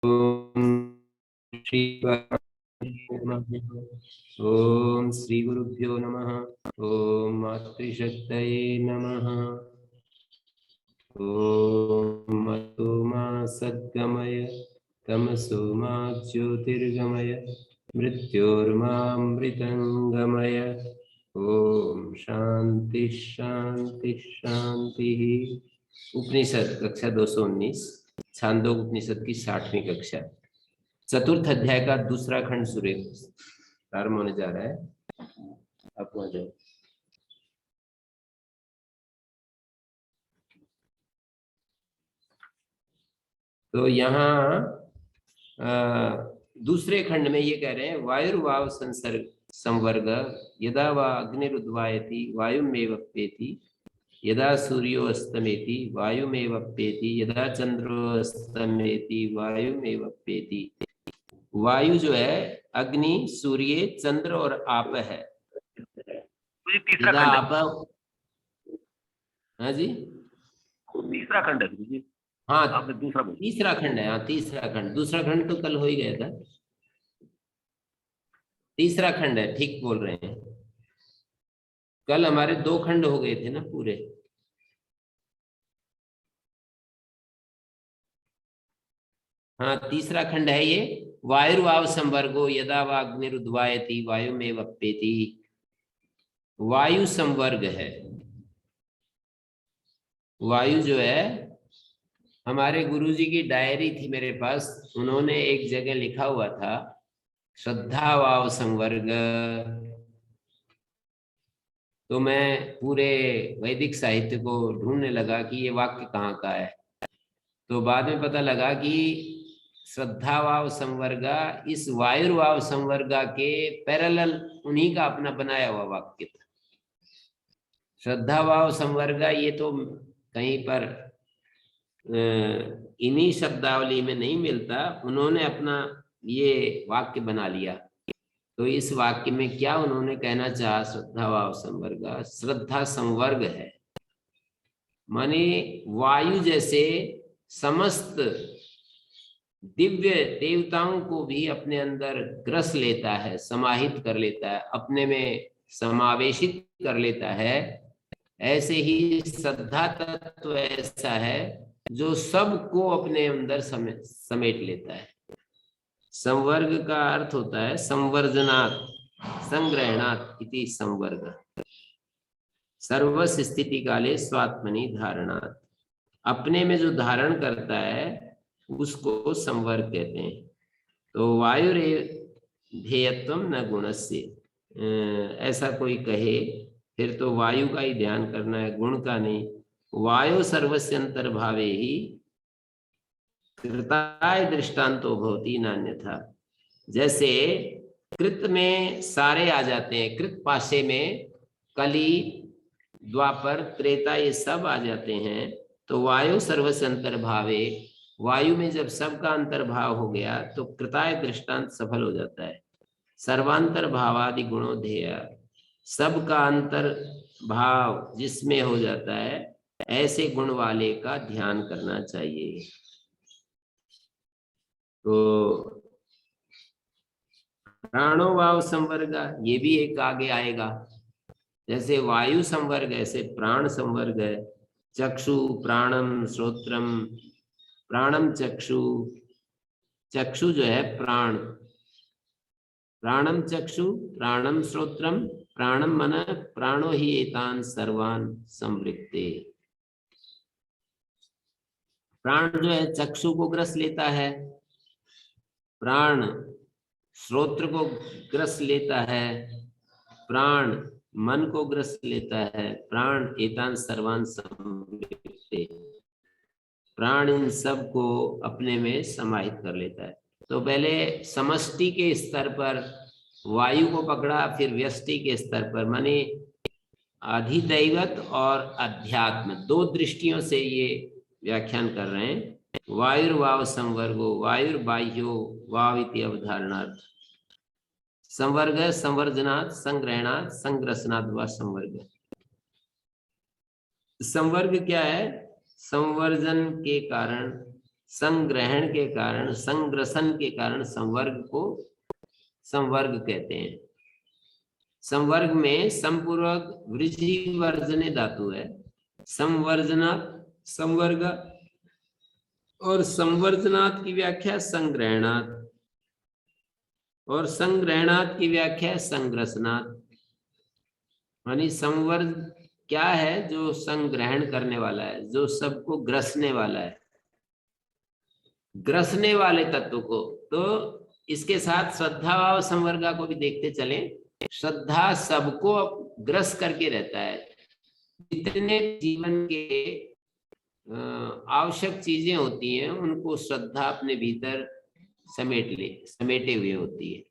ओम श्री गुरुभ्यो नमः। ओम मातृशक्तये नमः। ओम मतो मा सद्गमय तमसो मा ज्योतिर्गमय मृत्योर्मामृतंगमय। ओम शांति शांति शांति। उपनिषद कक्षा 219 छांदोग उपनिषद की 60वीं कक्षा चतुर्थ अध्याय का दूसरा खंड सूर्य प्रारंभ होने जा रहा है। आप वहां जाओ। तो यहाँ दूसरे खंड में ये कह रहे हैं वायुर्वाव संसर्ग संवर्ग यदा वा अग्निरुद्वायति वायुमेवप्येति यदा सूर्यो अस्तमेति वायुमेवप्येति यदा चंद्रो अस्तमेति वायुमेवप्येति। वायु जो है अग्नि सूर्य चंद्र और आप है। तीसरा आप हाँ जी तीसरा खंड है जी। हाँ आपने दूसरा बोला तीसरा खंड है। हाँ तीसरा खंड, दूसरा खंड तो कल हो ही गया था। तीसरा खंड है, ठीक बोल रहे हैं। कल हमारे 2 खंड हो गए थे ना पूरे। हाँ तीसरा खंड है ये। वायुर्वाव संवर्गो यदा वा अग्निरुद्वायति वायुमेवप्येति। वायु संवर्ग है। वायु जो है हमारे गुरुजी की डायरी थी मेरे पास, उन्होंने एक जगह लिखा हुआ था श्रद्धा वाव संवर्ग। तो मैं पूरे वैदिक साहित्य को ढूंढने लगा कि ये वाक्य कहाँ का है। तो बाद में पता लगा कि श्रद्धावाव संवर्गा इस वायुर्वाव संवर्गा के पैरेलल उन्हीं का अपना बनाया हुआ वाक्य था। श्रद्धावाव संवर्गा ये तो कहीं पर इन्हीं शब्दावली में नहीं मिलता, उन्होंने अपना ये वाक्य बना लिया। तो इस वाक्य में क्या उन्होंने कहना चाहा, श्रद्धावाव संवर्गा श्रद्धा संवर्ग है, माने वायु जैसे समस्त दिव्य देवताओं को भी अपने अंदर ग्रस लेता है, समाहित कर लेता है, अपने में समावेशित कर लेता है। ऐसे ही श्रद्धा तत्व ऐसा है जो सबको अपने अंदर समेट लेता है। संवर्ग का अर्थ होता है संवर्जनात् संग्रहणात् इति संवर्ग। सर्वस्य स्थिति काले स्वात्मनि धारणात्, अपने में जो धारण करता है उसको संवर्ग कहते हैं। तो वायुरे ध्येयत्वम न गुणस्य, ऐसा कोई कहे फिर तो वायु का ही ध्यान करना है, गुण का नहीं। वायु सर्वस्य अंतर्भावे ही कृताय दृष्टांतो भवति नान्यथा। जैसे कृत में सारे आ जाते हैं, कृत पाशे में कली द्वापर त्रेता ये सब आ जाते हैं। तो वायु सर्वस्य अंतर्भावे, वायु में जब सबका अंतर्भाव हो गया तो कृताय दृष्टांत सफल हो जाता है। सर्वांतर भावादि गुणोधेय, सबका अंतर भाव जिसमें हो जाता है ऐसे गुण वाले का ध्यान करना चाहिए। तो प्राणोभाव संवर्ग ये भी एक आगे आएगा। जैसे वायु संवर्ग ऐसे प्राण संवर्ग है। चक्षु प्राणम श्रोत्रम, प्राणम चक्षु, चक्षु जो है प्राण, प्राणम चक्षु प्राणम श्रोत्रम प्राणम मन प्राणो ही एतान सर्वान संवृत्ते। प्राण जो है चक्षु को ग्रस लेता है, प्राण श्रोत्र को ग्रस लेता है, प्राण मन को ग्रस लेता है, प्राण एतान सर्वान संवृत्ते, प्राण इन सब को अपने में समाहित कर लेता है। तो पहले समष्टि के स्तर पर वायु को पकड़ा, फिर व्यष्टि के स्तर पर माने अधिदैवत और अध्यात्म, 2 दृष्टियों से ये व्याख्यान कर रहे हैं। वायुर्वाव संवर्गो वायुर्बाह्यो वाव इति अवधारणार्थ। संवर्ग संवर्जनात् संग्रहणात् संग्रसनात् व संवर्ग। संवर्ग क्या है? संवर्जन के कारण संग्रहण के कारण, संग्रसन के कारण संवर्ग को संवर्ग कहते हैं। संवर्ग में संपूर्वक वृद्धि वर्जने धातु है। संवर्जनात्, संवर्ग और संवर्जनात् की व्याख्या संग्रहणात्, और संग्रहणात् की व्याख्या संग्रसनात्। यानी संवर्ग क्या है? जो संग्रहण करने वाला है, जो सबको ग्रसने वाला है, ग्रसने वाले तत्व को। तो इसके साथ श्रद्धा भाव संवर्गा को भी देखते चले। श्रद्धा सबको ग्रस करके रहता है। जितने जीवन के आवश्यक चीजें होती हैं उनको श्रद्धा अपने भीतर समेटे हुए होती है,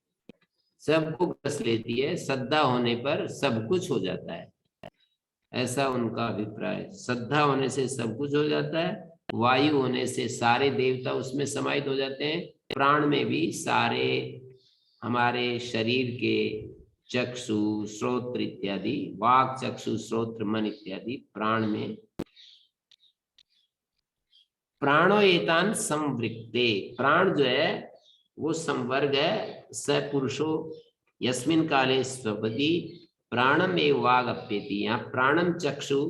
सबको ग्रस लेती है। श्रद्धा होने पर सब कुछ हो जाता है, ऐसा उनका अभिप्राय। श्रद्धा होने से सब कुछ हो जाता है। वायु होने से सारे देवता उसमें समाहित हो जाते हैं। प्राण में भी सारे हमारे शरीर के चक्षु, श्रोत्र इत्यादि, वाक, चक्षु, श्रोत्र, मन इत्यादि प्राण में। प्राणो एतान संवृक्ते, प्राण जो है वो संवर्ग है। स पुरुषो यस्मिन काले स्वपति प्राणम एव वागप्येति। यहाँ प्राणम चक्षु,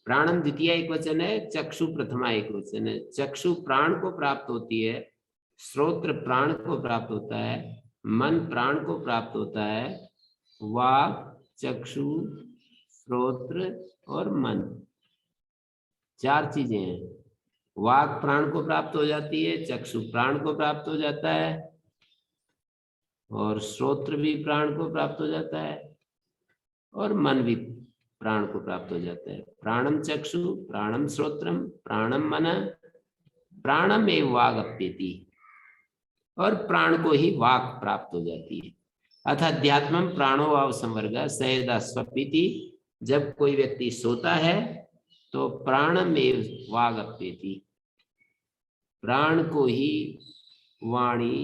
प्राणम द्वितीय एक वचन है, चक्षु प्रथमा एक वचन है। चक्षु प्राण को प्राप्त होती है, श्रोत्र प्राण को प्राप्त होता है, मन प्राण को प्राप्त होता है। वाक, चक्षु, श्रोत्र और मन, चार चीजें हैं। वाक प्राण को प्राप्त हो जाती है, चक्षु प्राण को प्राप्त हो जाता है, और श्रोत्र भी प्राण को प्राप्त हो जाता है, और मन भी प्राण को प्राप्त हो जाता है। प्राणम चक्षु, प्राणम श्रोत्रम, प्राणम मन, प्राणम एव वागप्येति, और प्राण को ही वाक प्राप्त हो जाती है। अथ अध्यात्मम प्राणो वाव संवर्ग सयदा स्वपीति। जब कोई व्यक्ति सोता है तो प्राणम एव वागप्येति, प्राण को ही वाणी,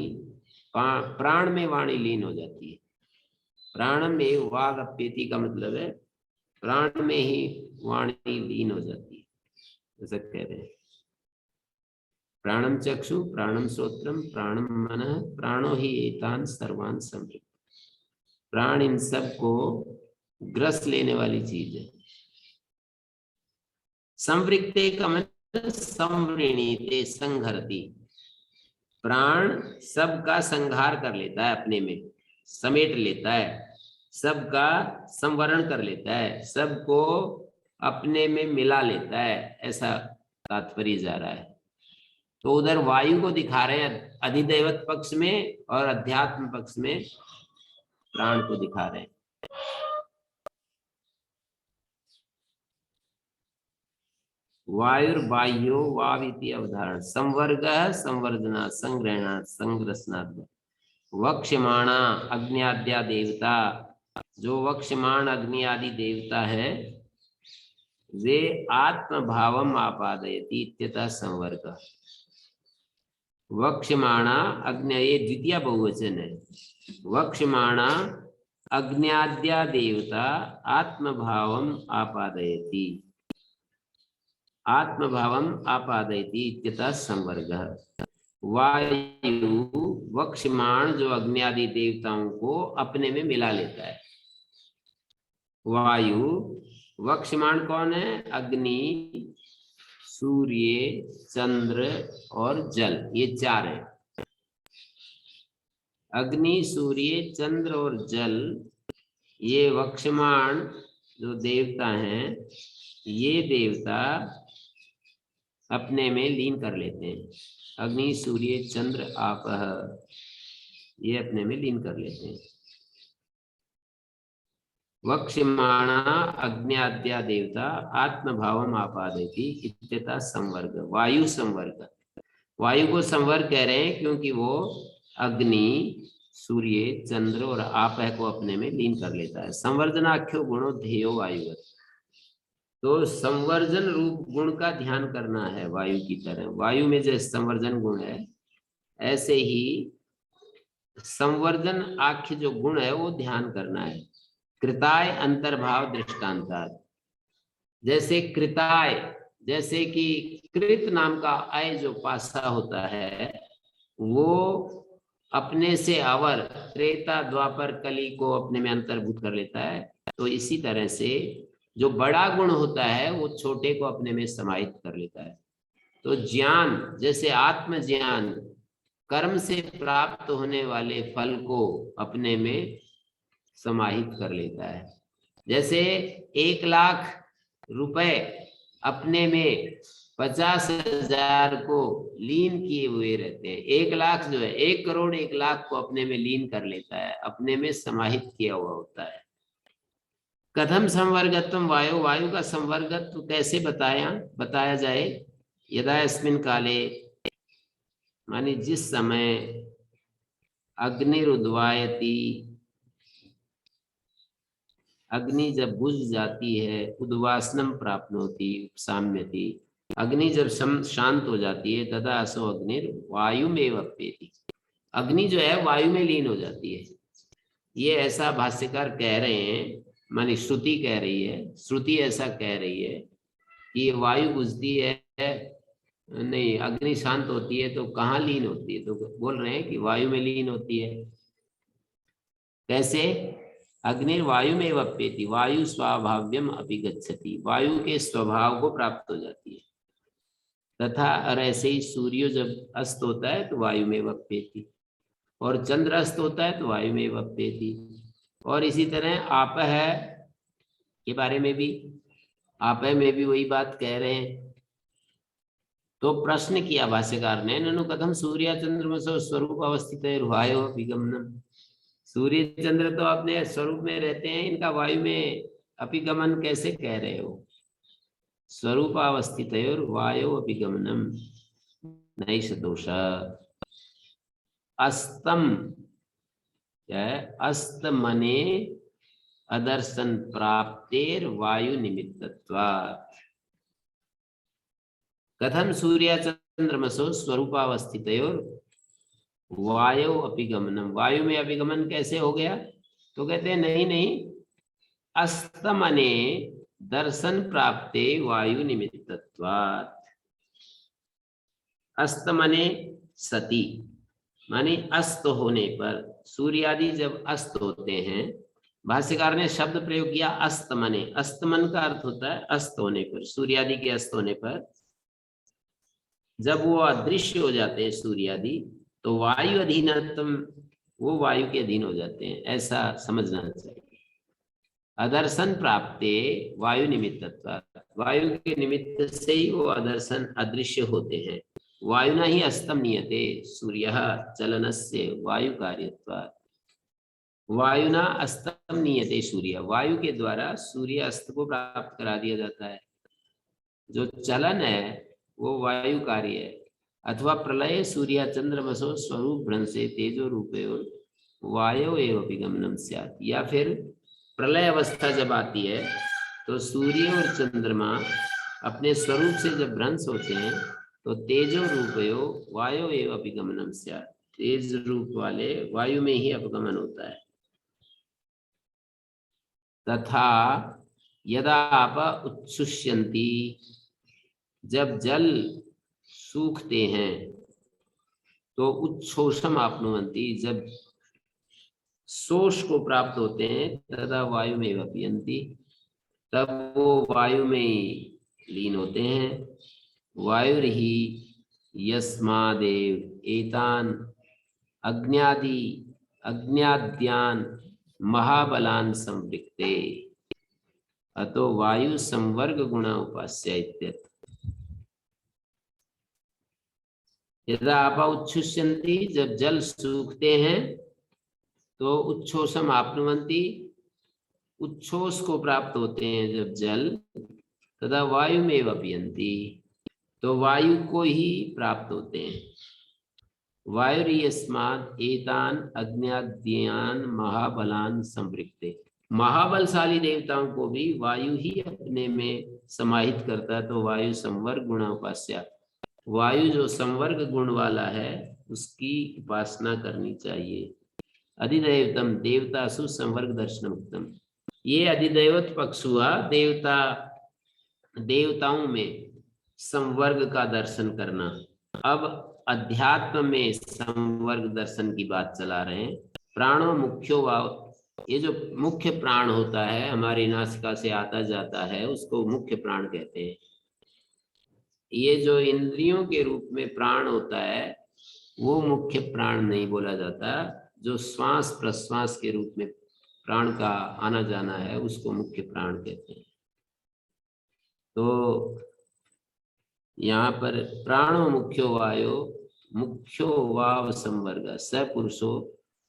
प्राण में वाणी लीन हो जाती है। प्राणम एव वागप्येति का मतलब है प्राण में ही वाणी लीन हो जाती है, ऐसा कह रहे हैं। प्राणम चक्षु, प्राणम श्रोत्रम, प्राणम मनः, प्राणो ही एतान सर्वान संवृक्त। प्राण इन सब को ग्रस लेने वाली चीज है। संवृक्ते का मतलब संवृणीते, संघरती। प्राण सबका संहार कर लेता है, अपने में समेट लेता है, सबका संवरण कर लेता है, सबको अपने में मिला लेता है, ऐसा तात्पर्य जा रहा है। तो उधर वायु को दिखा रहे हैं अधिदैवत पक्ष में, और अध्यात्म पक्ष में प्राण को दिखा रहे हैं। वायुर्बाह्यो वाविति अवधारण। संवर्ग, संवर्धना, संग्रहणा, संग्रसनात्। वक्ष्यमाणा अग्न्याद्या देवता, जो वक्ष्यमाण अग्नि आदि देवता है वे आत्मभावम आपादयति इत्यतः संवर्ग। वक्ष्यमाणा अग्नि, ये द्वितीय बहुवचन है। वक्ष्यमाणा अग्न्याद्या देवता आत्मभावम आपादयति, आत्मभावम आपादयति इत्यतः संवर्गः। वायु वक्ष्यमाण जो अग्न्यादि देवताओं को अपने में मिला लेता है। वायु वक्ष्यमाण कौन है? अग्नि, सूर्य, चंद्र और जल, ये चार है। अग्नि, सूर्य, चंद्र और जल, ये वक्ष्यमाण जो देवता हैं, ये देवता अपने में लीन कर लेते हैं। अग्नि, सूर्य, चंद्र, आपः, ये अपने में लीन कर लेते हैं। वक्ष्यमाणा अग्न्याद्या देवता आत्मभावम आपादयति इत्यतः संवर्ग। वायु संवर्ग, वायु को संवर्ग कह रहे हैं क्योंकि वो अग्नि, सूर्य, चंद्र और आपः को अपने में लीन कर लेता है। संवर्धनाख्यो गुणो ध्येयो वायुवत्, तो संवर्जन रूप गुण का ध्यान करना है वायु की तरह। वायु में जैसे संवर्जन गुण है, ऐसे ही संवर्जन आख्य जो गुण है वो ध्यान करना है। कृताय अंतर्भाव दृष्टांतात्, जैसे कृताय जैसे कि कृत नाम का अय जो पासा होता है वो अपने से अवर त्रेता द्वापर कली को अपने में अंतर्भूत कर लेता है। तो इसी तरह से जो बड़ा गुण होता है वो छोटे को अपने में समाहित कर लेता है। तो ज्ञान जैसे आत्म ज्ञान कर्म से प्राप्त होने वाले फल को अपने में समाहित कर लेता है। जैसे 1,00,000 रुपए अपने में 50,000 को लीन किए हुए रहते हैं। 1,00,000 जो है 1 करोड़ 1,00,000 को अपने में लीन कर लेता है, अपने में समाहित किया हुआ होता है। कथम संवर्गत्वम वायु, वायु का संवर्गत्व कैसे बताया जाए। यदा अस्मिन् काले माने जिस समय अग्निरुद्वायति, अग्नि जब बुझ जाती है, उद्वासनम प्राप्नोति उपसाम्यति, अग्नि जब शांत हो जाती है, तदा असो अग्निर वायुमेव अप्येति, अग्नि जो है वायु में लीन हो जाती है। ये ऐसा भाष्यकार कह रहे हैं, मानी श्रुति कह रही है, श्रुति ऐसा कह रही है कि वायु बुझती है, नहीं अग्नि शांत होती है तो कहाँ लीन होती है, तो बोल रहे हैं कि वायु में लीन होती है। कैसे। अग्निर्वायु में वप्येति, वायु स्वाभाव्यम अभिगच्छति, वायु के स्वभाव को प्राप्त हो जाती है। तथा और ऐसे ही सूर्य जब अस्त होता है तो वायु में वप्येति, और चंद्र अस्त होता है तो वायु में वप्येति। और इसी तरह आप है के बारे में भी, आप में भी वही बात कह रहे हैं। तो प्रश्न किया भाष्यकार ने, ननु कथम सूर्य चंद्रमसो स्वरूप अवस्थित वायु अभिगमनम, सूर्य चंद्र तो अपने स्वरूप में रहते हैं, इनका वायु में अभिगमन कैसे कह रहे हो। स्वरूपावस्थित वायु अभिगमनम नैष दोष। अस्तम क्या है, अस्त मने अदर्शन प्राप्तेर वायु निमित्तत्वात्। कथम सूर्य चंद्रमसो स्वरूपावस्थितयोर वायु अभिगमनम, वायु में अभिगमन कैसे हो गया। तो कहते हैं नहीं, अस्तमने दर्शन प्राप्ते वायु निमित्तत्वात्। अस्तमने सती माने अस्त होने पर, सूर्य आदि जब अस्त होते हैं, भाष्यकार ने शब्द प्रयोग किया अस्तमने। अस्तमन का अर्थ होता है अस्त होने पर, सूर्य आदि के अस्त होने पर जब वो अदृश्य हो जाते हैं सूर्य आदि, तो वायु अधीनत्म, वो वायु के अधीन हो जाते हैं, ऐसा समझना चाहिए। अदर्शन प्राप्ते वायु निमित्तत्वात्, वायु के निमित्त से ही वो अदर्शन अदृश्य होते हैं। वायुना ही अस्तम नियते सूर्यः चलनस्य वायु कार्यत्वात्, वायुना अस्तम नियते सूर्य, वायु के द्वारा सूर्य अस्त को प्राप्त करा दिया जाता है। जो चलन है वो वायु कार्य है। अथवा प्रलय सूर्य चंद्रमसो स्वरूप भ्रंशे तेजो रूपे वायु एव अभिगमनम स्यात्, या फिर प्रलय अवस्था जब आती है तो सूर्य और चंद्रमा अपने स्वरूप से जब भ्रंश होते हैं तो तेजो रूपयो वायु एव अभिगमनम स्यात्, तेज रूप वाले वायु में ही अपगमन होता है। तथा यदा आप उत्सुष्यन्ति, जब जल सूखते हैं तो उच्छोषम आपनुवन्ति, जब शोष को प्राप्त होते हैं, तथा वायु में वपियन्ति, तब वो वायु में लीन होते हैं। वायुर्हि यस्मादेव एतान अज्ञाद्यान महाबलान संवृक्ते अतो वायु संवर्ग गुणा उपास्य इत्यर्थ। यदा आप उच्छुष्यन्ति, जब जल सूखते हैं तो उच्छोषम आपनुवन्ति, उच्छोष को प्राप्त होते हैं जब जल, तथा वायु में वपियन्ति, तो वायु को ही प्राप्त होते हैं। वायुर्यस्मात् एतान अज्ञाद्यान महाबलान संवृक्ते, महाबलशाली देवताओं को भी वायु ही अपने में समाहित करता है, तो वायु संवर्ग गुण उपास्य, वायु जो संवर्ग गुण वाला है उसकी उपासना करनी चाहिए। अधिदैवतम देवतासु संवर्ग दर्शन उत्तम, ये अधिदैवत पक्ष हुआ देवताओं में संवर्ग का दर्शन करना। अब अध्यात्म में संवर्ग दर्शन की बात चला रहे हैं। प्राणो मुख्यो वाव, ये जो मुख्य प्राण होता है हमारी नासिका से आता जाता है उसको मुख्य प्राण कहते हैं। ये जो इंद्रियों के रूप में प्राण होता है वो मुख्य प्राण नहीं बोला जाता। जो श्वास प्रश्वास के रूप में प्राण का आना जाना है उसको मुख्य प्राण कहते हैं। तो यहाँ पर प्राणो मुख्यो वायो मुख्यो वाव संवर्ग स पुरुषो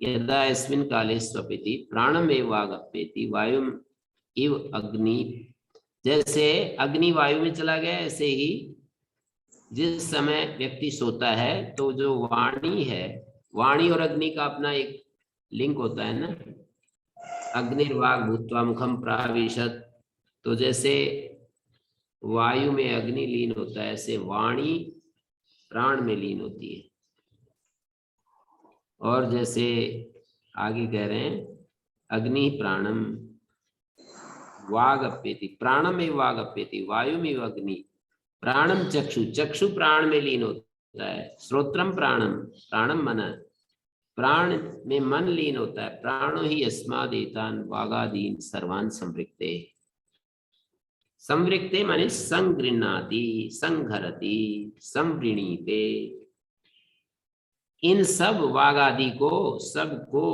यदा अस्मिन् काले स्वपिति प्राणमेव वागप्येति वायुम इव अग्नि। जैसे अग्नि वायु में चला गया ऐसे ही जिस समय व्यक्ति सोता है तो जो वाणी है, वाणी और अग्नि का अपना एक लिंक होता है ना, अग्निर्वाग भूत्वा मुखम प्राविशत। तो जैसे वायु में अग्नि लीन होता है ऐसे वाणी प्राण में लीन होती है। और जैसे आगे कह रहे हैं अग्नि प्राणम वागप्येति प्राणम में वागप्येति वायु में अग्नि प्राणम चक्षु चक्षु प्राण में लीन होता है। श्रोत्रम प्राणम प्राणम मन प्राण में मन लीन होता है। प्राणो ही अस्मादेतान वागादीन सर्वान संवृक्ते। संवृक्ते माने संगृह्णाति संघरति संवृणीते। इन सब वागादि को सबको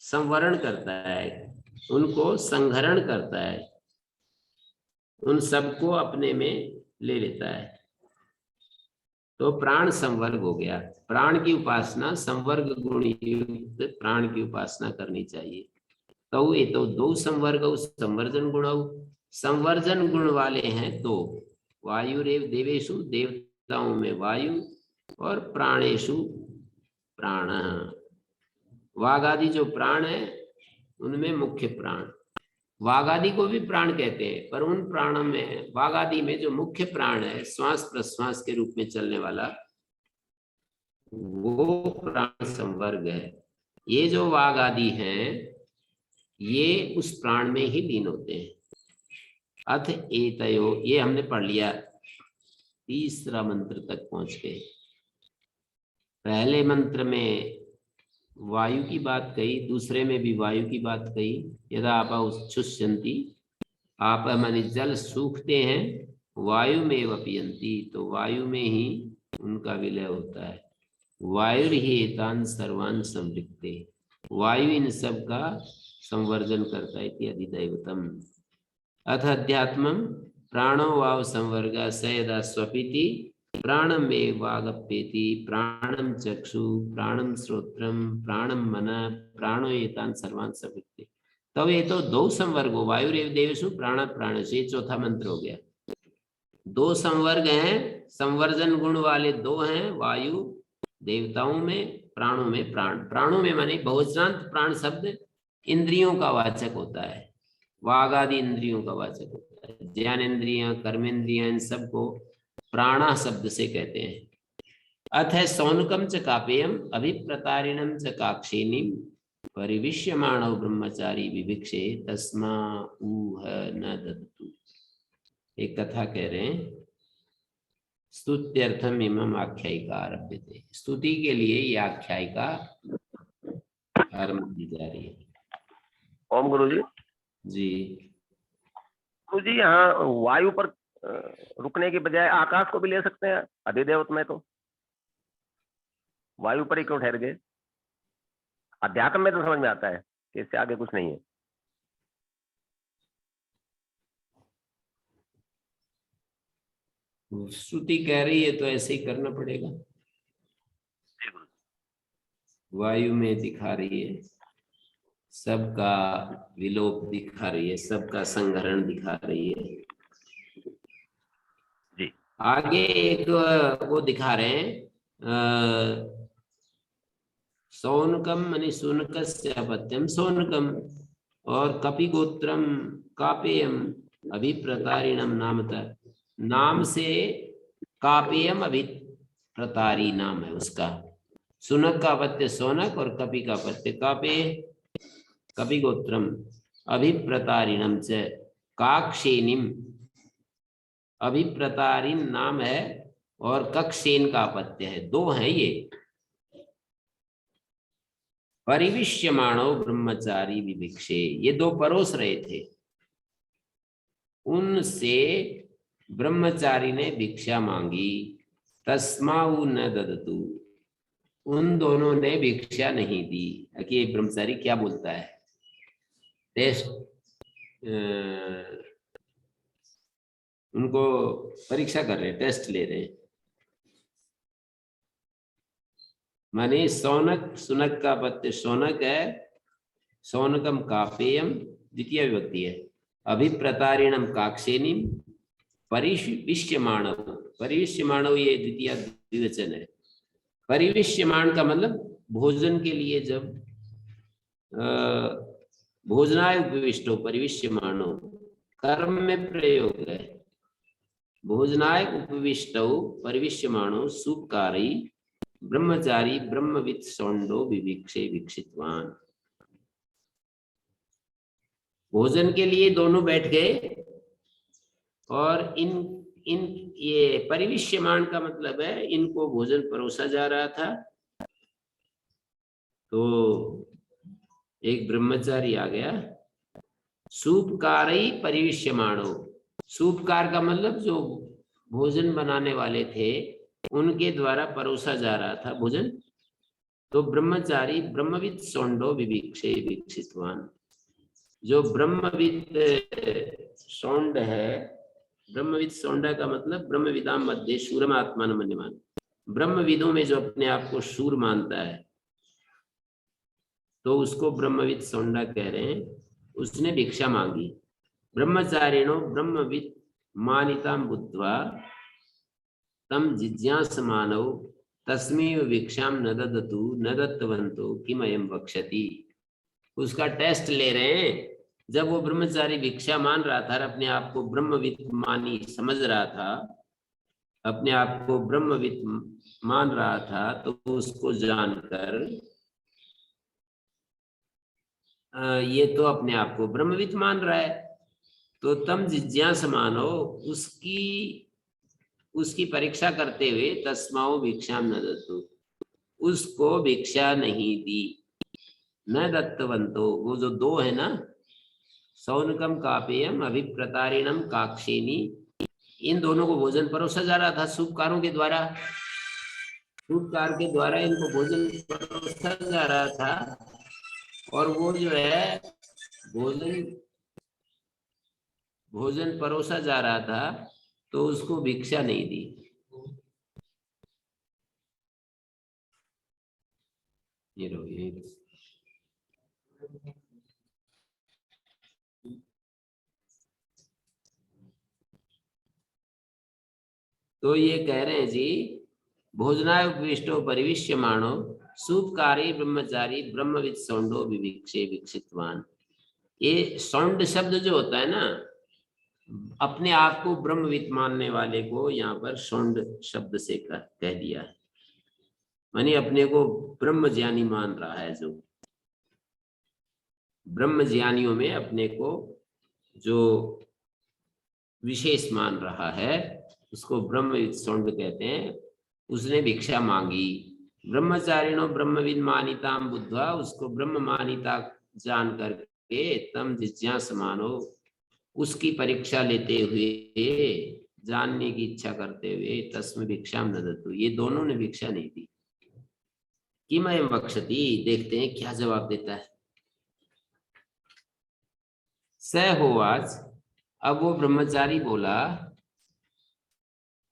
संवरण करता है, उनको संहरण करता है, उन सबको अपने में ले लेता है। तो प्राण संवर्ग हो गया। प्राण की उपासना संवर्ग गुण युक्त प्राण की उपासना करनी चाहिए। तो ये तो दो संवर्ग संवर्जन गुण, संवर्जन गुण वाले हैं तो वायुरेव देवेशु देवताओं में वायु और प्राणेशु प्राण। वागादि जो प्राण है उनमें मुख्य प्राण, वागादि को भी प्राण कहते हैं पर उन प्राणों में वागादि में जो मुख्य प्राण है श्वास प्रश्वास के रूप में चलने वाला वो प्राण संवर्ग है। ये जो वागादि हैं ये उस प्राण में ही लीन होते हैं। अथ एतयो, ये हमने पढ़ लिया, तीसरा मंत्र तक पहुंच गए। पहले मंत्र में वायु की बात कही, दूसरे में भी वायु की बात कही। यदा आपा उच्छुष्यन्ति, आप माने जल सूखते हैं, वायु में वपियन्ति तो वायु में ही उनका विलय होता है। वायु ही एतान सर्वान संवृक्ते, वायु इन सब का संवर्जन करता है इत्यादि दैवतम। अथ अध्यात्मम प्राणो वाव संवर्ग स यदा स्वपिति प्राणम में वागप्येति प्राणम चक्षु प्राणम श्रोत्रम प्राणम मन प्राणो एतान सर्वान संवृक्ते। तब ये तो दो संवर्ग हो, वायुरेव देवेषु प्राण प्राणेषु, ये चौथा मंत्र हो गया। दो संवर्ग हैं, संवर्जन गुण वाले दो हैं, वायु देवताओं में, प्राणों में प्राण। प्राणों में माने बहुवचनांत प्राण शब्द इंद्रियों का वाचक होता है, वागादि इंद्रियों का वाचक होता है। ज्ञान इंद्रियां कर्मेंद्रियां इन सबको प्राणा शब्द से कहते हैं। अथ है सौनकम च कापेयम अभिप्रतारिणम च काक्षेनीम परिविश्यमाणो ब्रह्मचारी विभिक्षे तस्मा ऊह न ददतु। एक कथा कह रहे हैं, स्तुत्यर्थम इमम आख्यायिका आरभ्यते। स्तुति के लिए ये आख्यायिका आरंभ की जा रही है। ओम गुरु जी। जी गुरु जी, यहाँ वायु पर रुकने के बजाय आकाश को भी ले सकते हैं अधिदेवत में, तो वायु पर ही क्यों ठहर गए? अध्यात्म में तो समझ में आता है कि इससे आगे कुछ नहीं है। श्रुति कह रही है तो ऐसे ही करना पड़ेगा। वायु में दिखा रही है, सबका विलोप दिखा रही है, सबका संहरण दिखा रही है। जी आगे एक वो दिखा रहे हैं सौनकम माने सुनकस्य अपत्यम सौनकम और कपिगोत्रम कापेयम अभिप्रतारिणम नामतः। नाम से कापेयम अभिप्रतारी नाम है उसका। सुनक का अपत्य सोनक और कपि का अपत्य कापेय। कपिगोत्रम अभिप्रतारिणम च काक्षेनिम अभिप्रतारिण नाम है और कक्षेन का अपत्य है, दो हैं ये। परिविश्यमाणो ब्रह्मचारी विभिक्षे, ये दो परोस रहे थे, उनसे ब्रह्मचारी ने भिक्षा मांगी। तस्माउ न ददतु, उन दोनों ने भिक्षा नहीं दी। कि ब्रह्मचारी क्या बोलता है, टेस्ट उनको परीक्षा कर रहे हैं, टेस्ट ले रहे हैं। माने सौनक, सुनक का पत्य शौनक है, सौनकम कापेयम द्वितीय विभक्ति है। अभिप्रतारिणम काक्षेनिम परिविश्यमाणव, परिविश्यमाणव ये द्वितीय द्विवचन है। परिविश्यमाण का मतलब भोजन के लिए जब भोजनाय उपविष्टो परिविश्यमाणो कर्म में प्रयोग है। भोजनाय उपविष्टो परिविश्यमाणो सुपकारी ब्रह्मचारी ब्रह्मविद सौंडो विभिक्षे भिक्षितवान। भोजन के लिए दोनों बैठ गए और इन ये परिविश्यमान का मतलब है इनको भोजन परोसा जा रहा था। तो एक ब्रह्मचारी आ गया, सूपकारी परिविश्यमाणो, सूपकार का मतलब जो भोजन बनाने वाले थे उनके द्वारा परोसा जा रहा था भोजन। तो ब्रह्मचारी ब्रह्मविद सौंडो विभिक्षे भिक्षितवान, जो ब्रह्मविद सौंड है, ब्रह्मविद सौंडा का मतलब ब्रह्मविदाम मध्य शूरमात्मान मन्यमान, ब्रह्मविदों में जो अपने आप को शूर मानता है तो उसको ब्रह्मविद सौंडा कह रहे हैं। उसने भिक्षा मांगी। ब्रह्मचारिणो ब्रह्मविद मानिताम बुद्ध्वा तम जिज्ञासमानौ तस्मेव भिक्षाम न ददतु न दत्तवन्तो किमयं वक्ष्यति। उसका टेस्ट ले रहे हैं। जब वो ब्रह्मचारी भिक्षा मान रहा था और अपने आप को ब्रह्मविद मानी समझ रहा था, अपने आप को ब्रह्मविद मान रहा था, तो उसको जानकर ये तो अपने आप को ब्रह्मविद मान रहा है, तो तम जिज्ञास मानो, उसकी परीक्षा करते हुए तस्माओ भिक्षाम न दत्तु, उसको भिक्षा नहीं दी। न दत्तवंतो, वो जो दो है ना, सौनकम कापेयम अभिप्रतारिणम काक्षेनी, इन दोनों को भोजन परोसा जा रहा था सूपकारों के द्वारा। सूपकार के द्वारा इनको भोजन परोसा जा रहा था और वो जो है भोजन परोसा जा रहा था तो उसको भिक्षा नहीं दी। ये लो ये तो ये कह रहे हैं जी, भोजनाय उपविष्टो परिविश्यमाणो सूपकारी ब्रह्मचारी ब्रह्मविद सौंडो विभिक्षे भिक्षितवान। ये सौंड शब्द जो होता है ना, अपने आप को ब्रह्मविद मानने वाले को यहाँ पर सौंड शब्द से कह दिया है, मानी अपने को ब्रह्म ज्ञानी मान रहा है। जो ब्रह्म ज्ञानियों में अपने को जो विशेष मान रहा है उसको ब्रह्मविद सौंड कहते हैं। उसने भिक्षा मांगी। ब्रह्मचारिणो ब्रह्मविद मानिताम बुद्ध्वा, उसको ब्रह्म मानिता जान करके तम जिज्ञास मानो, उसकी परीक्षा लेते हुए, जानने की इच्छा करते हुए, तस्म भिक्षाम न दत्तु, ये दोनों ने भिक्षा नहीं दी। किमयं वक्ष्यति, देखते हैं क्या जवाब देता है। स होवाच, अब वो ब्रह्मचारी बोला,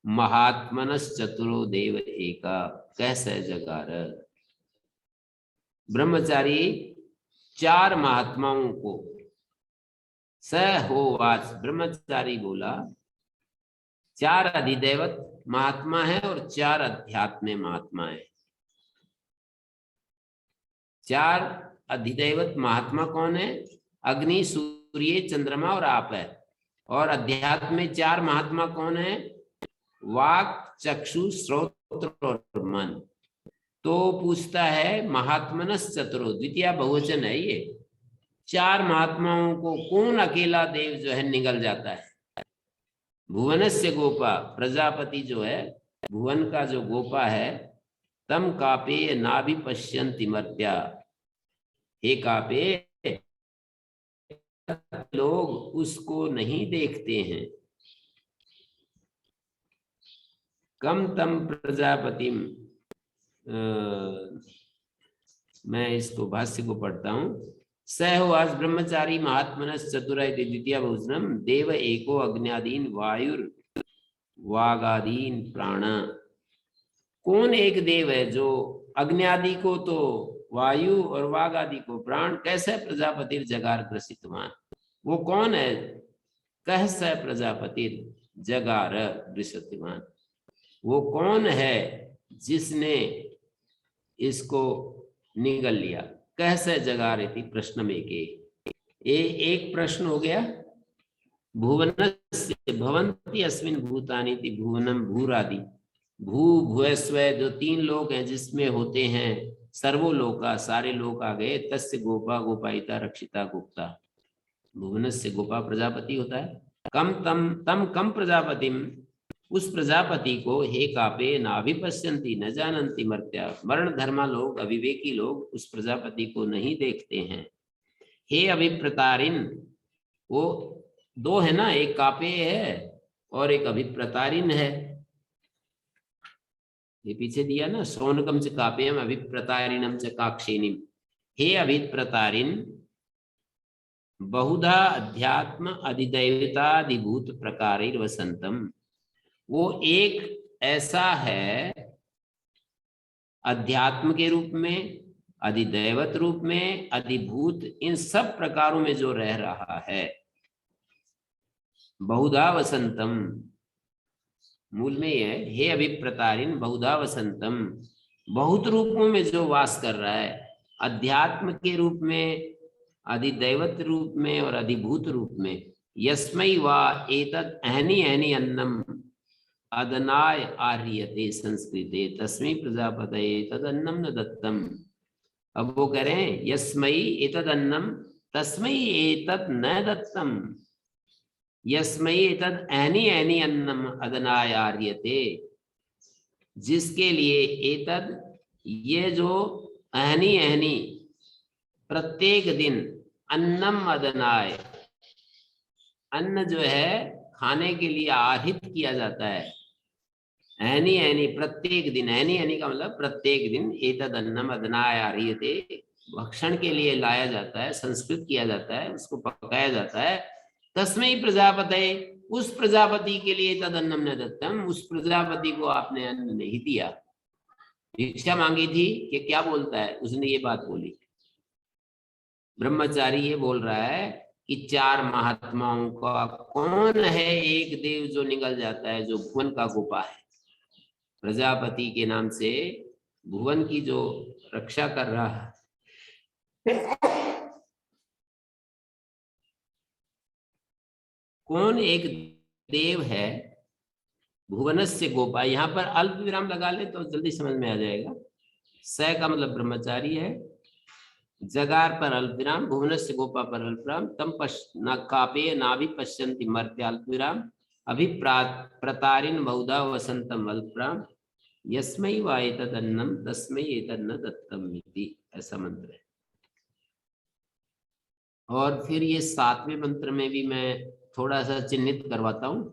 महात्मनस चतुरो देव एका कैसे जगार। ब्रह्मचारी चार महात्माओं को, स होवाच, ब्रह्मचारी बोला, चार अधिदैवत महात्मा है और चार अध्यात्म महात्मा है। चार अधिदैवत महात्मा कौन है? अग्नि, सूर्य, चंद्रमा और आप है। और अध्यात्म में चार महात्मा कौन है? वाक, चक्षु, श्रोत्र और मन। तो पूछता है महात्मनस चतुरो, द्वितीय बहुवचन है ये, चार महात्माओं को कौन अकेला देव जो है निगल जाता है? भुवनस्य गोपा, प्रजापति जो है भुवन का जो गोपा है, तम कापे नाभि पश्यन्ति मर्त्या, हे कापे लोग उसको नहीं देखते हैं। कम तम प्रजापतिम, मैं इसको भाष्य को पढ़ता हूँ। सहोवाच ब्रह्मचारी महात्मनस चतुराय द्वितीय भोजनम देव एको अग्न्यादीन वायुर वागादीन प्राण। कौन एक देव है जो अग्न्यादि को तो वायु और वाग आदि को प्राण, कैसे प्रजापति जगार ग्रसितवान, वो कौन है? कह स प्रजापति जगार ग्रसितवान, वो कौन है जिसने इसको निगल लिया। कह से जगार इति प्रश्न में के, एक प्रश्न हो गया। भुवनस्य भवन्ति अस्मिन् भूतानि इति भुवनम भूरादि, भू भुवस्व जो तीन लोक हैं जिसमें होते हैं सर्वोलोका, सारे लोक आ गए। तस्य गोपा गोपायिता रक्षिता गुप्ता, भुवनस्य गोपा प्रजापति होता है। कम तम कम प्रजापतिम, उस प्रजापति को हे कापे नाभिपश्यन्ति न जानन्ति मर्त्या, वर्ण धर्मा लोग, अविवेकी लोग उस प्रजापति को नहीं देखते हैं। हे अभिप्रतारिन, वो दो है ना, एक कापे है और एक अभिप्रतारिन है। ये पीछे दिया ना, सोनकम च कापेयम अभिप्रतारिणम च काक्षेनिम। हे अभिप्रतारिन बहुधा अध्यात्म अधिदैवतादिभूत प्रकारेर वसंतम, वो एक ऐसा है अध्यात्म के रूप में, अधिदैवत रूप में, अधिभूत, इन सब प्रकारों में जो रह रहा है। बहुधा वसंतम, मूल में यह है, हे अभिप्रतारिन बहुधा वसंतम, बहुत रूपों में जो वास कर रहा है, अध्यात्म के रूप में, अधिदैवत रूप में और अधिभूत रूप में। यस्मै वा एतत् अहनि अहनि अन्नम अदनाय आर्यते संस्कृते तस्मै प्रजापतये तदन्नम न दत्तम। अब वो कह रहे हैं यस्मै एतद अन्नम तस्मै एतद न दत्तम, यस्मै एतद अहनि अहनि अन्नम अदनाय आर्यते, जिसके लिए एतद, ये जो अहनि अहनि प्रत्येक दिन, अन्नम अदनाय, अन्न जो है खाने के लिए आहित किया जाता है। अहनि अहनि प्रत्येक दिन, अहनि अहनि का मतलब प्रत्येक दिन, एतद अन्नम अदनाय आर्यते, भक्षण के लिए लाया जाता है, संस्कृत किया जाता है, उसको पकाया जाता है। तस्मै प्रजापतये, उस प्रजापति के लिए तद अन्नम न दत्तम, उस प्रजापति को आपने अन्न नहीं दिया। भिक्षा मांगी थी कि क्या बोलता है, उसने ये बात बोली। ब्रह्मचारी ये बोल रहा है कि चार महात्माओं का कौन है एक देव जो निकल जाता है, जो भुवन का गोपा है, प्रजापति के नाम से भुवन की जो रक्षा कर रहा है। कौन एक देव है भुवनस्य गोपा, यहाँ पर अल्प विराम लगा ले तो जल्दी समझ में आ जाएगा। स का मतलब ब्रह्मचारी है, जगार पर अल्प विराम, भुवनस्य गोपा पर अल्प विराम, तम न कापे नाभि पश्यन्ति मर्त्य अल्प विराम, अभिप्रतारिन बहुधा वसंतम अल्प विराम, यस्मै वा एतद् अन्नम तस्मै एतद् न दत्तम इति, ऐसा मंत्र है। और फिर ये 7वें मंत्र में भी मैं थोड़ा सा चिन्हित करवाता हूं।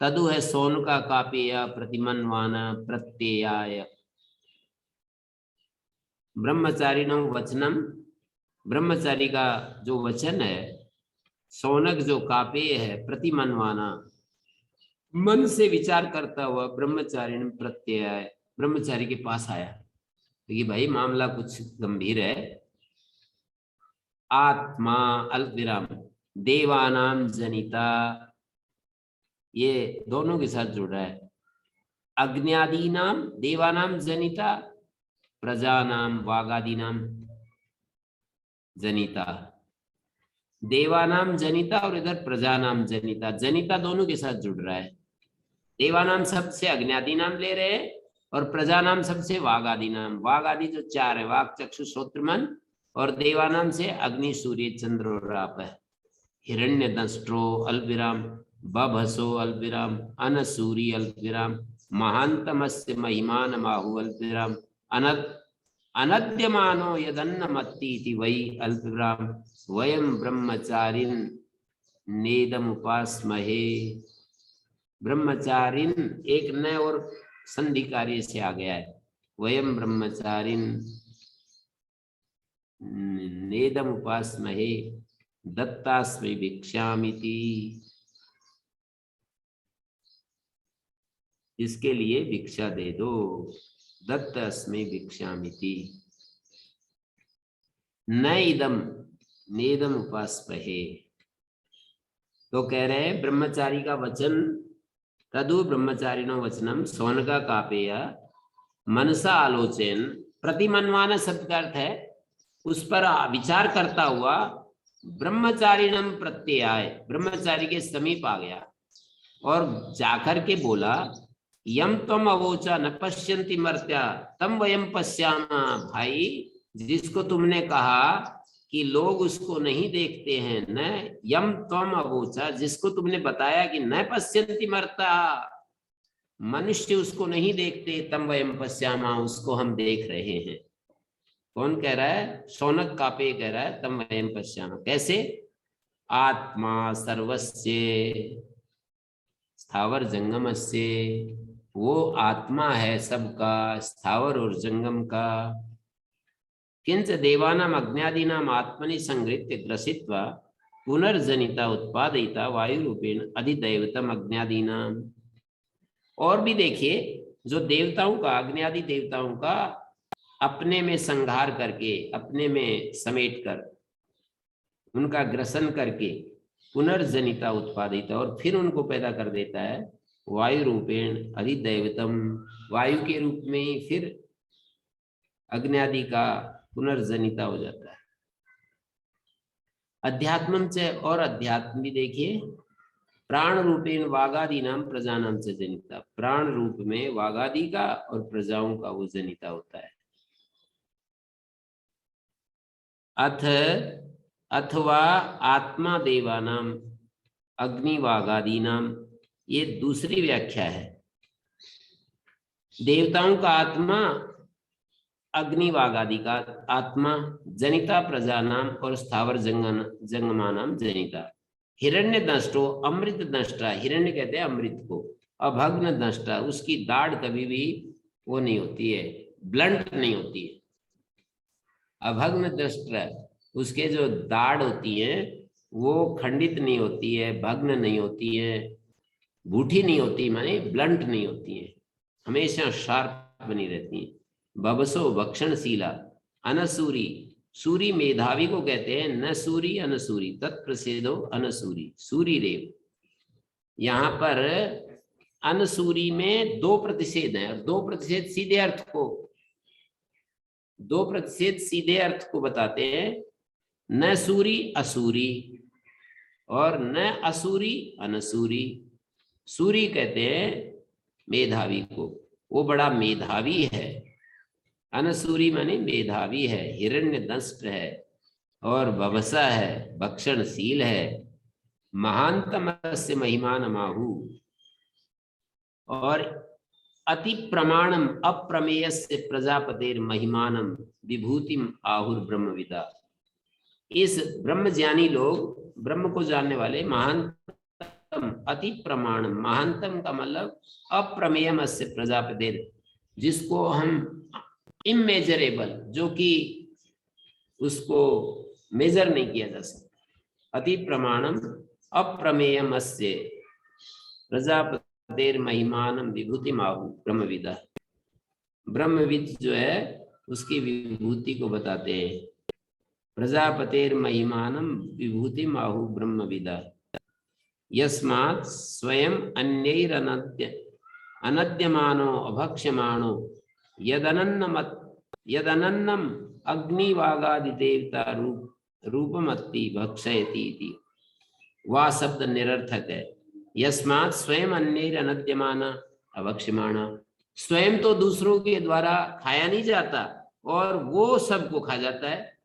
तदु है सोन का कापेय प्रतिमन्वान प्रत्ययाय ब्रह्मचारिणो वचनम, ब्रह्मचारी का जो वचन है, सोनक जो कापेय है, प्रतिमन्वाना मन से विचार करता हुआ, ब्रह्मचारिण प्रत्यय, ब्रह्मचारी के पास आया क्योंकि भाई मामला कुछ गंभीर है। आत्मा अल्प विराम देवानाम जनिता, ये दोनों के साथ जुड़ रहा है। अग्न्यादि नाम देवानाम जनिता, प्रजानाम वागादीनाम जनिता, देवानाम जनिता और इधर प्रजानाम जनिता, जनिता दोनों के साथ जुड़ रहा है। देवानाम शब्द से अग्न्यादि नाम ले रहे हैं और प्रजानाम शब्द से वागादि नाम, वागादि जो चार है, वाक चक्षु श्रोत्र मन, और देवानाम से अग्नि सूर्य चंद्र और आप है। हिरण्य दंष्ट्रो अल्प विराम बभसो अल्पविराम अनसूरी अल्पविराम महान्तमस्य महिमानमाहु अल्पविराम अनद्यमानो यदन्नमत्तीति वै अल्पविराम वयं ब्रह्मचारिन् नेदमुपास्महे। ब्रह्मचारिन एक न और संधि कार्य से आ गया है। वयम ब्रह्मचारिन नेदम उपास्महे दत्तास्मै भिक्षामिति। इसके लिए भिक्षा दे दो, दत्तास्मै भिक्षामिति। न इदम नेदम उपास्महे। तो कह रहे हैं ब्रह्मचारी का वचन, तदु ब्रह्मचारिणो वचनम सोनका कापेय मनसा आलोचन। प्रतिमन्वाना शब्द का अर्थ है उस पर विचार करता हुआ ब्रह्मचारिणम प्रत्यय, ब्रह्मचारी के समीप आ गया और जाकर के बोला यम त्वम अवोचा न पश्यन्ति मर्त्या तम वयम पश्यामा। भाई जिसको तुमने कहा कि लोग उसको नहीं देखते हैं, न यम त्वम अवोचा, जिसको तुमने बताया कि न पश्यन्ति मर्त्या, मनुष्य उसको नहीं देखते, तम वयम पश्यामा, उसको हम देख रहे हैं। कौन कह रहा है? शौनक कापे कह रहा है तम वयम पश्यामा। कैसे? आत्मा सर्वस्य स्थावर जंगमस्य, वो आत्मा है सबका, स्थावर और जंगम का। किंच देवानाम अज्ञादीनाम आत्मनि संगृह्य ग्रसित्वा पुनर्जनिता उत्पादयिता वायु रूपेण अधिदैवतम अज्ञादीनाम। और भी देखिए, जो देवताओं का, अग्नि देवताओं का अपने में संहार करके, अपने में समेट कर, उनका ग्रसन करके पुनर्जनिता उत्पादित, और फिर उनको पैदा कर देता है वायु रूपेण अधिदैवतम, वायु के रूप में ही फिर अग्नि का पुनर्जनिता हो जाता है। अध्यात्मम से, और अध्यात्म भी देखिए, प्राण रूपेण वागादि नाम प्रजानाम से जनिता, प्राण रूप में वागादि का और प्रजाओं का वो जनिता होता है। अथ अथवा आत्मा देवानाम अग्नि वागादि नाम, ये दूसरी व्याख्या है। देवताओं का आत्मा, अग्नि वागादि का आत्मा, जनिता प्रजा नाम और स्थावर जंगमा नाम जनिता। हिरण्य दष्टो अमृत दष्टा, हिरण्य कहते हैं अमृत को, अभग्न दष्टा, उसकी दाढ़ कभी भी वो नहीं होती है, ब्लंट नहीं होती है। अभग्न दष्टा, उसके जो दाढ़ होती है वो खंडित नहीं होती है, भग्न नहीं होती है, बूठी नहीं होती, माने ब्लंट नहीं होती है, हमेशा शार्प बनी रहती है। बबसो भक्षणशीला अनसूरी, सूरी मेधावी को कहते हैं, न सूरी अनसूरी, तत्प्रसिद्धो अनसूरी, सूरी रेव। यहाँ पर अनसूरी में दो प्रतिषेध है, और दो प्रतिषेध सीधे अर्थ को, दो प्रतिषेध सीधे अर्थ को बताते हैं, न सूरी असूरी और न असूरी अनसूरी। सूरी कहते हैं मेधावी को, वो बड़ा मेधावी है। अनसूरी माने मेधावी है, हिरण्य दंष्ट है और बभसा है, भक्षणशील है। महानतमस्य महिमान माहु, और अति प्रमाणम अप्रमेयस्य प्रजापतेर महिमानम विभूतिम आहुर ब्रह्मविदा। इस ब्रह्म ज्ञानी लोग, ब्रह्म को जानने वाले, महानतम अति प्रमाणम, महानतम का मतलब अप्रमेयम अस्य प्रजापतेर, जिसको हम इमेजरेबल, जो कि उसको मेजर नहीं किया जा सकता, अति प्रमाणम अप्रमेयम अस्य प्रजापतेर महिमानम विभूति माहु ब्रह्मविदा। ब्रह्मविद जो है उसकी विभूति को बताते हैं। प्रजापतेर महिमानम विभूति माहु ब्रह्मविदा। यस्मात् स्वयं अन्यैरनद्य अनद्यमानो अभक्ष्यमाणो यदनन्नम अग्निवागादि देवता रूपमत्ति भक्षयति इति। वह शब्द निरर्थक है। यस्मात् स्वयं अन्यैर अनद्यमाना अभक्ष्यमाणा, स्वयं तो दूसरों के द्वारा खाया नहीं जाता और वो सबको खा जाता है।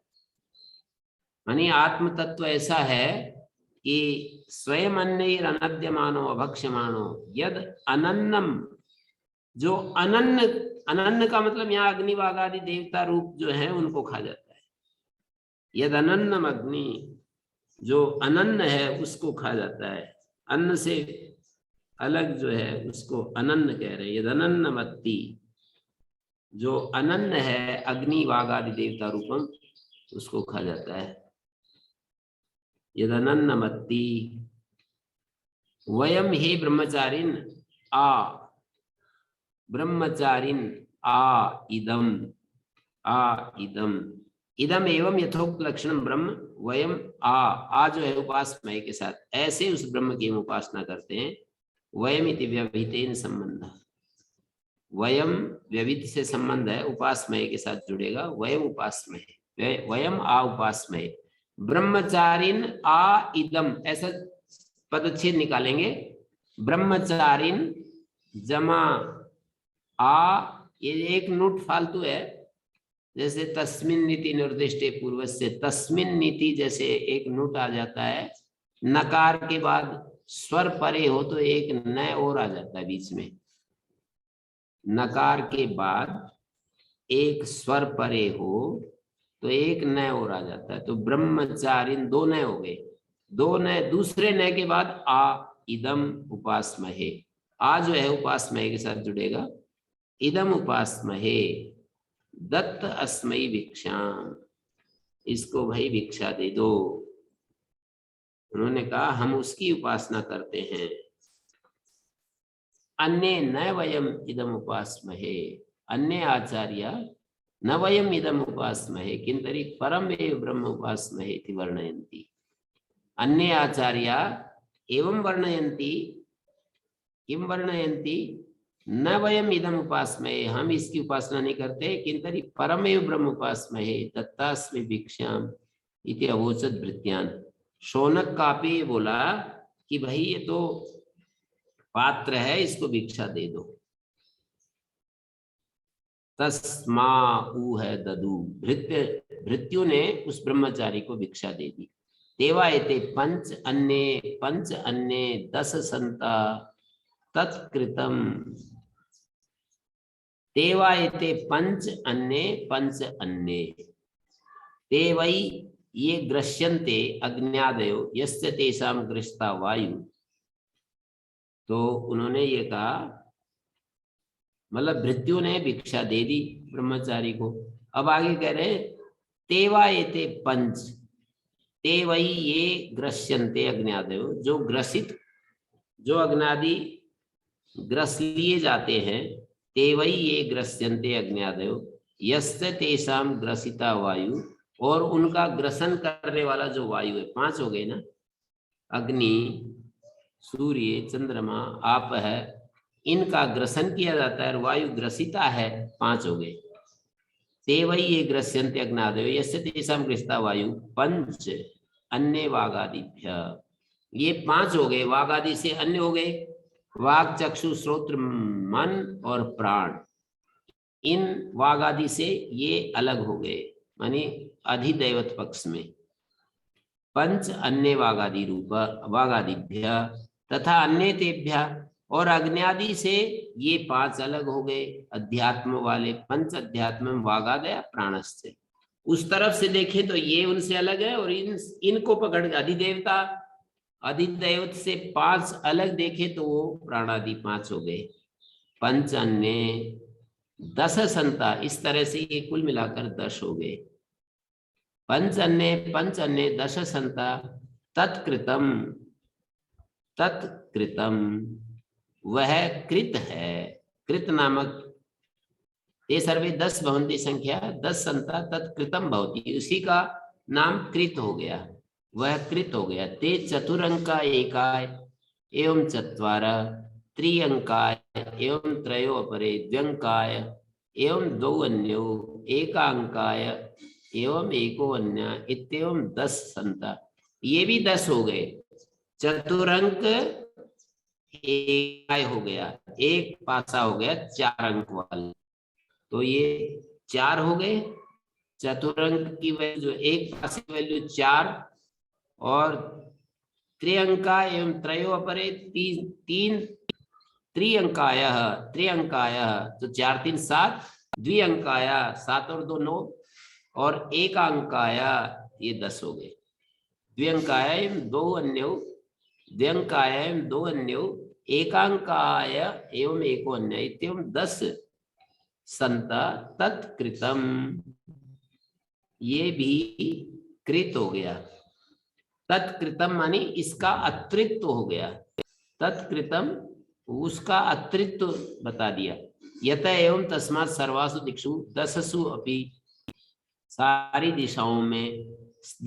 यानी आत्म तत्व ऐसा है कि स्वयं अन्नैरनद्यमानो अभक्ष्यमाणो यद अनन्नम, जो अनन्न, अनन्न का मतलब यहाँ अग्नि वाग आदि देवता रूप जो है उनको खा जाता है। यद अनन्नम अग्नि, जो अनन्न है उसको खा जाता है, अन्न से अलग जो है उसको अनन्न कह रहे हैं। यद अनन्नमत्ति, जो अनन्न है अग्नि वाग आदि देवता रूपम, उसको खा जाता है। यद अनन्नमत्ति वयम हे ब्रह्मचारिन आ, ब्रह्मचारिन आ इदम, आ इदम, इदम एवं यथोक्त लक्षणम ब्रह्म वयम आ जो है उपासमय के साथ, ऐसे उस ब्रह्म की हम उपासना करते हैं। वयम इति व्यवहितेन संबंध, वयम व्यवित से संबंध है, उपासमय के साथ जुड़ेगा। वयम उपासमय, वयम आ उपासमय, ब्रह्मचारिन आ इदम, ऐसा पदच्छेद निकालेंगे। ब्रह्मचारिन जमा आ, ये एक नूट फालतू है, जैसे तस्मिन नीति निर्दिष्टे पूर्व से, तस्मिन नीति जैसे एक नूट आ जाता है, नकार के बाद स्वर परे हो तो एक न और आ जाता है बीच में, नकार के बाद एक स्वर परे हो तो एक न और आ जाता है। तो ब्रह्मचारिन, दो न हो गए, दो न, दूसरे न के बाद आ इदम उपासमहे, आ जो है उपासमहे के साथ जुड़ेगा। इदम उपासमहे दत्त अस्मयी भिक्षाम, इसको भाई भिक्षा दे दो। उन्होंने कहा हम उसकी उपासना करते हैं। अन्य न वयम इदम उपासमहे, अन्य आचार्य न वयम इदम उपासमहे किंतरी परम एव ब्रह्म उपासमहे इति वर्णयन्ति। अन्य आचार्य एवं वर्णयन्ति, किम वर्णयन्ति, न वयम इदम उपासमहे, हम इसकी उपासना नहीं करते, किंतरी परम एव ब्रह्म उपासमहे दत्तास्मि भिक्षाम इति अवोचत भृत्यान। शौनक कापी बोला कि भाई ये तो पात्र है, इसको भिक्षा दे दो। तस्मा उ है ददु, भृत्यु ने उस ब्रह्मचारी को भिक्षा दे दी। देवायते पंच अन्य 10 संता तत्कृतम, देवायते पंच अन्य ते वै ये ग्रस्यन्ते अग्न्यादयो यस्य तेषां ग्रस्ता वायु। तो उन्होंने ये कहा, मतलब भृत्यु ने भिक्षा दे दी ब्रह्मचारी को। अब आगे कह रहे तेवा एते पंच, ते वही ये ग्रस्यन्ते अग्न्यादयो, जो ग्रसित, जो अग्नादि ग्रस लिए जाते हैं, ते वही ये ग्रस्यन्ते अग्न्यादयो यस्य तेषां ग्रसिता वायु, और उनका ग्रसन करने वाला जो वायु है, 5 हो गए ना, अग्नि, सूर्य, चंद्रमा, आप है, इनका ग्रसन किया जाता है और वायु ग्रसिता है, 5 हो गए। ते वही ये ग्रस्यन्ते अग्नादयो यस्य तेषां ग्रसिता वायु पंच अन्य वागादिभ्य, ये 5 हो गए, वागादि से अन्य हो गए, वाग, चक्षु, श्रोत्र, मन और प्राण, इन वागादि से ये अलग हो गए, मानी अधिदैवत पक्ष में। पंच अन्य वागादि रूप वागादिभ्य तथा अन्य तेभ्य, और अग्न्यादि से ये 5 अलग हो गए, अध्यात्म वाले, पंच अध्यात्म वागादय प्राणस्य। उस तरफ से देखें तो ये उनसे अलग है, और इनको पकड़ के अधिदेवता, अधिदैवत से 5 अलग देखे तो वो प्राणादि 5 हो गए। पंच अन्य 10 संता, इस तरह से ये कुल मिलाकर 10 हो गए। पंच अन्य 10 संता तत्कृतम, तत्कृतम वह कृत है, कृत नामक, ते सर्वे 10 भवन्ति संख्या 10 संता तत्कृतम भवति, उसी का नाम कृत हो गया, वह कृत हो गया। ते चतुरंका एकाय एवं चत्वार त्रिअंकाय एवं त्रयो अपरे द्व्यंकाय एवं 2 अन्यो एकांकाय एवं एको अन्य इत्येवं 10 संता, ये भी 10 हो गए। चतुरंक एक हो गया, एक पासा हो गया 4 अंक वाला, तो ये 4 हो गए। चतुरंक की वैल्यू, एक पासे की वैल्यू 4, और त्र्यंका एवं त्रयो अपरे तीन त्रिअंकाय तो 4 3 7, द्विअंकाय 7 और 2 9, और एकांकाय ये 10 हो गए। द्व्यंकाय एवं 2 अन्यो, द्व्यंकाय एवं 2 अन्यो, एकांकाय एवं एको अन्य इत्येवं 10 संत तत्कृतम, ये भी कृत हो गया। तत्कृतम मानी इसका अतिरिक्त हो गया, तत्कृतम उसका अतिरिक्त बता दिया। यत एवं तस्मात् सर्वासु दिक्षु 10सु अपि, सारी दिशाओं में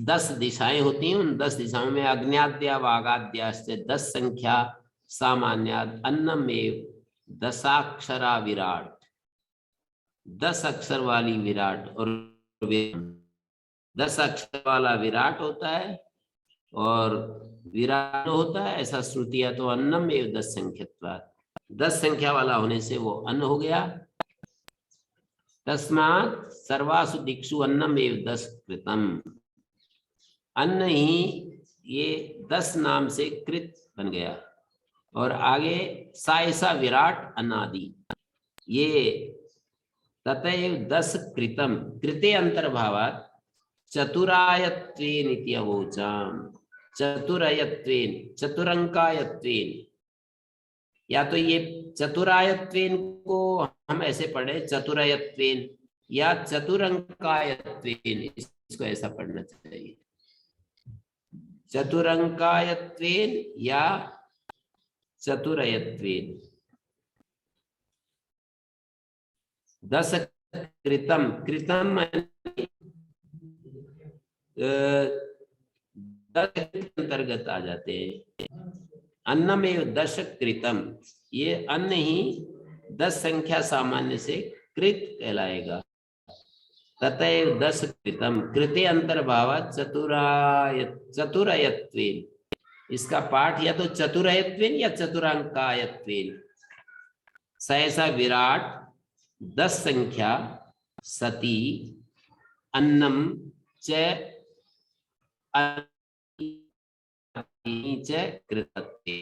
10 दिशाएं होती हैं, उन 10 दिशाओं में अग्न्याद्या वागाद्याश्च 10 संख्या सामान्यात् अन्नमेव 10 विराट, 10 अक्षर वाली विराट, और 10 अक्षर वाला विराट होता है और विराट होता है, ऐसा श्रुतिया तो अन्नम एवं 10 संख्यत्वात्, 10 संख्या वाला होने से वो अन्न हो गया। तस्मात् सर्वासु दिक्षु अन्नम एवं 10 कृतम, अन्न ही ये 10 नाम से कृत बन गया। और आगे सा ऐसा विराट अनादि, ये ततएव 10 कृतम, कृते अंतर्भावात् चतुरायत्वेन इति अवोचाम, चतुरयत्वेन चतुरंकायत्वेन, या तो ये चतुरायत्वेन को हम ऐसे पढ़े चतुरयत्वेन या चतुरंकायत्वेन, इसको ऐसा पढ़ना चाहिए, चतुरंकायत्वेन या चतुरयत्वेन। 10 कृतम, कृतम 10 अंतर्गत आ जाते हैं। अन्नमेव 10 कृतम, ये अन्न ही 10 संख्या सामान्य से कृत कहलाएगा। ततएव 10 कृतम, कृते अंतर्भावात् चतुरयत्वेन, इसका पाठ या तो चतुरयत्वेन या चतुरांकायत्वेन। सहसा विराट 10 संख्या सती अन्नम च कृतत्वे,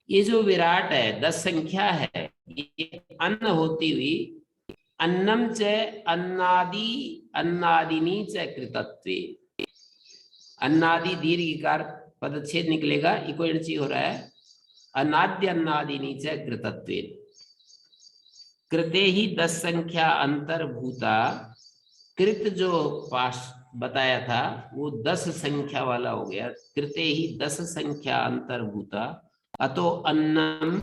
ये जो विराट है 10 संख्या है, ये अन्न होती हुई अन्नम च अन्नादि अन्नादिनी च कृतत्वे, अन्नादि दीर्घिकार पदच्छेद निकलेगा, इको इणची हो रहा है, अनाद्य अन्नादिनी च कृतत्वे, कृते ही 10 संख्या अंतर्भूता, कृत जो पास बताया था वो 10 संख्या वाला हो गया, कृते ही 10 संख्या अंतर्भूता, अतो अन्नम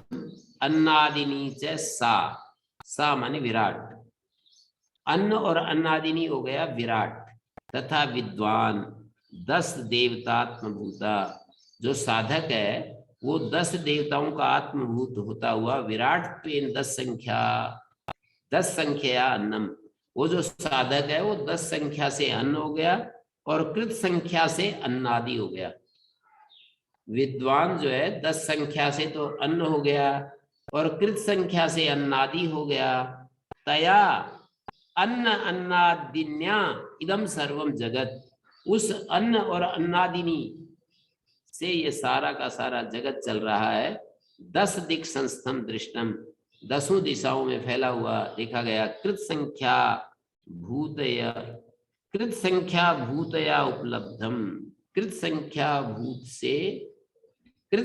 अन्नादिनी च सा माने विराट, अन्न और अन्नादिनी हो गया विराट, तथा विद्वान 10 देवतात्मभूता, जो साधक है वो 10 देवताओं का आत्मभूत होता हुआ विराट पेन 10 संख्या अन्नम, वो जो साधक है वो 10 संख्या से अन्न हो गया और कृत संख्या से अन्नादि हो गया। विद्वान जो है 10 संख्या से तो अन्न हो गया और कृत संख्या से अन्नादि हो गया। तया अन्न अन्नादिन्या इदम सर्वम जगत, उस अन्न और अन्नादिनी से ये सारा का सारा जगत चल रहा है। 10 दिक् संस्थम दृष्टम, 10 दिशाओं में फैला हुआ देखा गया। कृत संख्या भूतया उपलब्धम, कृत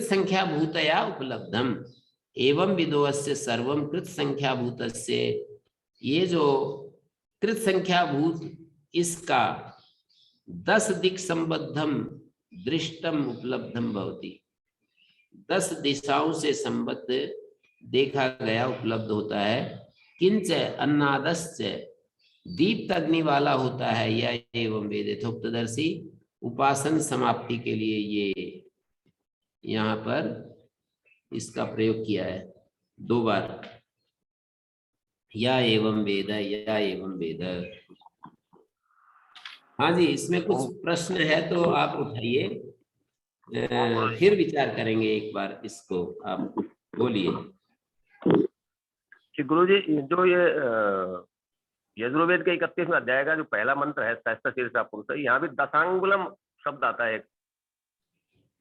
संख्या भूतया उपलब्धम, एवं विदोस्य सर्वम कृत संख्या भूतस्य, ये जो कृत संख्या भूत इसका 10 दिक् संबद्धम दृष्टम उपलब्धम भवति, 10 दिशाओं से संबद्ध देखा गया उपलब्ध होता है। किंच अन्नादश्च, दीप्त अग्नि वाला होता है यह, एवं वेद यथोक्तदर्शी, उपासन समाप्ति के लिए ये यहाँ पर इसका प्रयोग किया है 2 बार, या एवं वेद, या एवं वेद। हाँ जी, इसमें कुछ प्रश्न है तो आप उठाइए, फिर विचार करेंगे एक बार इसको, आप बोलिए। गुरु जी, जो ये यजुर्वेद के 31वें अध्याय का जो पहला मंत्र है सहस्त्र शीर्षा पुरुष, यहाँ भी दशांगुलम शब्द आता है।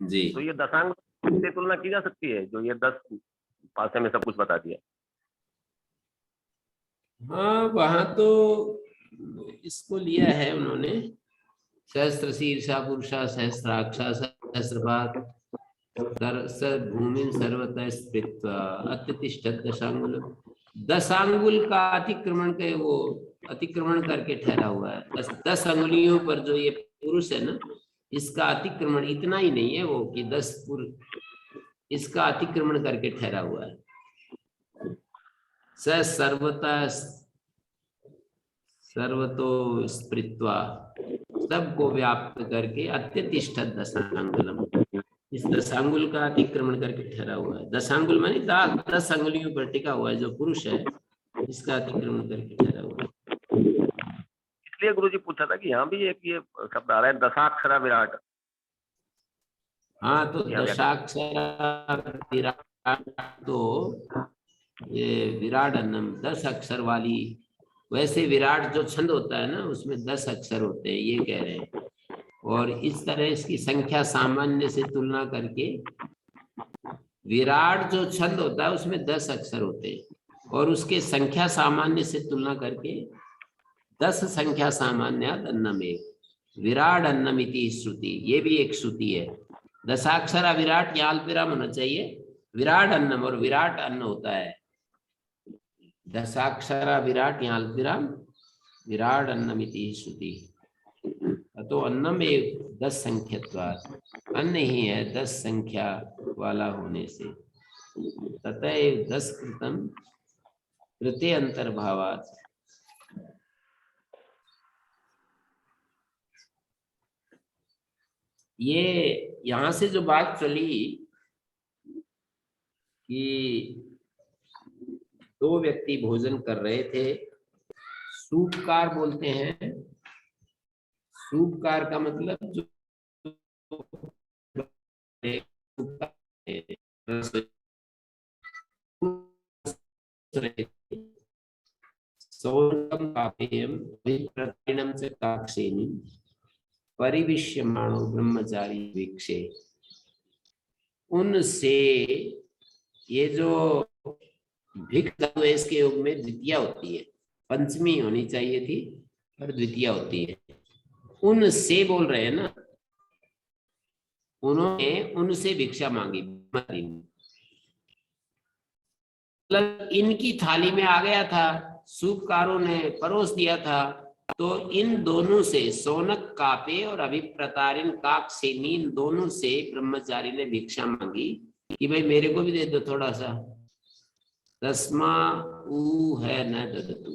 जी। तो ये दशांग से तुलना की जा सकती है, जो ये 10 पासे में सब कुछ बता दिया। हाँ, वहां तो इसको लिया है उन्होंने, सहस्त्र शीर्षा पुरुषा सहस्राक्षा सहस्रपाद भूमि सर्वतः स्थित्वा अत्यतिष्ठत् दशांगुल। दशांगुल का अतिक्रमण के वो अतिक्रमण करके ठहरा हुआ है। 10 अंगुलियों पर जो ये पुरुष है ना, इसका अतिक्रमण इतना ही नहीं है वो कि 10 इसका अतिक्रमण करके ठहरा हुआ है। स सर्वतः सर्वतो स्पृत्वा, सबको व्याप्त करके अत्यतिष्ठत् दशांगुलम, इस दशांगुल का अतिक्रमण करके ठहरा हुआ है। दशांगुल माने 10 अंगुलियों पर टिका हुआ है जो पुरुष है, इसका अतिक्रमण करके ठहरा हुआ है। इसलिए गुरुजी पूछा था कि यहाँ भी एक ये शब्द आ रहा है दशाक्षरा विराट। हाँ, तो दशाक्षरा विराट, तो ये विराट अन्नम 10 अक्षर वाली, वैसे विराट जो छंद होता है ना उसमें 10 अक्षर होते हैं, ये कह रहे हैं। और इस तरह इसकी संख्या सामान्य से तुलना करके, विराट जो छंद होता है उसमें 10 अक्षर होते हैं, और उसके संख्या सामान्य से तुलना करके 10 संख्या सामान्य अन्नमेव विराट अन्नमिति श्रुति, ये भी एक श्रुति है। दशाक्षरा विराट, यहाँ अल्पविराम होना चाहिए, विराट अन्नम, और विराट अन्न होता है। दशाक्षरा विराट, यहाँ अल्पविराम, विराट अन्नमिति श्रुति। तो अन्नम एक 10 संख्यत्वात्, अन्न ही है 10 संख्या वाला होने से। तथा 10 कृतम कृते अंतर्भावात्, ये यहां से जो बात चली कि 2 व्यक्ति भोजन कर रहे थे, सूपकार बोलते हैं। सूपकार का मतलब जो सौनकं कापेयं विप्रतिणं च काक्षेनि परिविश्यमाणो ब्रह्मचारी वीक्षे। उनसे, ये जो भिक्ष के योग में द्वितीया होती है, पंचमी होनी चाहिए थी और द्वितीया होती है। उनसे बोल रहे हैं ना, उन्होंने उनसे भिक्षा मांगी, मतलब इनकी थाली में आ गया था, सूपकारों ने परोस दिया था, तो इन दोनों से, सोनक कापे और अभिप्रतारिण काक्षेनी, इन दोनों से ब्रह्मचारी ने भिक्षा मांगी कि भाई मेरे को भी दे दो थोड़ा सा। तस्मा ऊ है न ददतु,